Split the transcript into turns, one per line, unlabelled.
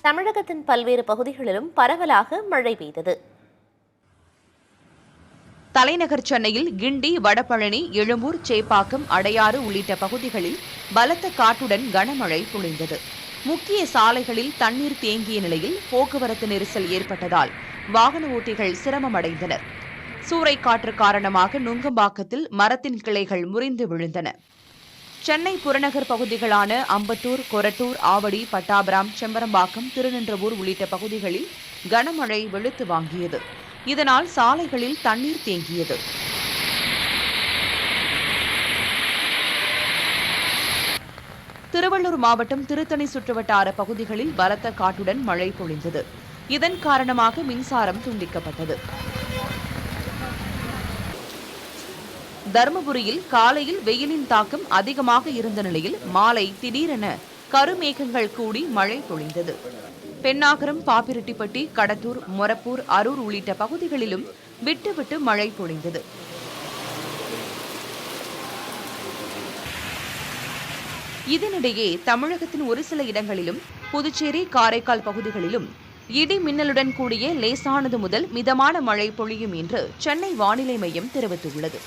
தமிழகத்தின் பல்வேறு பகுதிகளிலும் பரவலாக மழை பெய்தது.
தலைநகர் சென்னையில் கிண்டி, வடபழனி, எழும்பூர், சேப்பாக்கம், அடையாறு உள்ளிட்ட பகுதிகளில் பலத்த காற்றுடன் கனமழை பொழிந்தது. முக்கிய சாலைகளில் தண்ணீர் தேங்கிய நிலையில் போக்குவரத்து நெரிசல் ஏற்பட்டதால் வாகன ஓட்டிகள் சிரமமடைந்தனர். சூறைக்காற்று காரணமாக நுங்கம்பாக்கத்தில் மரத்தின் கிளைகள் முறிந்து விழுந்தன. சென்னை புறநகர் பகுதிகளான அம்பத்தூர், கொரட்டூர், ஆவடி, பட்டாபிராம், செம்பரம்பாக்கம், திருநின்றவூர் உள்ளிட்ட பகுதிகளில் கனமழை வெளுத்து வாங்கியது. இதனால் சாலைகளில் தண்ணீர் தேங்கியது. திருவள்ளூர் மாவட்டம் திருத்தணி சுற்றுவட்டார பகுதிகளில் பலத்த காற்றுடன் மழை பொழிந்தது. இதன் காரணமாக மின்சாரம் துண்டிக்கப்பட்டது. தருமபுரியில் காலையில் வெயிலின் தாக்கம் அதிகமாக இருந்த நிலையில் மாலை திடீரென கருமேகங்கள் கூடி மழை பொழிந்தது. பென்னாகரம், பாப்பிரெட்டிப்பட்டி, கடத்தூர், மொரப்பூர், அரூர் உள்ளிட்ட பகுதிகளிலும் விட்டு மழை பொழிந்தது. இதனிடையே தமிழகத்தின் ஒரு சில இடங்களிலும் புதுச்சேரி, காரைக்கால் பகுதிகளிலும் இடி மின்னலுடன் கூடிய லேசானது முதல் மிதமான மழை பொழியும் என்று சென்னை வானிலை மையம் தெரிவித்துள்ளது.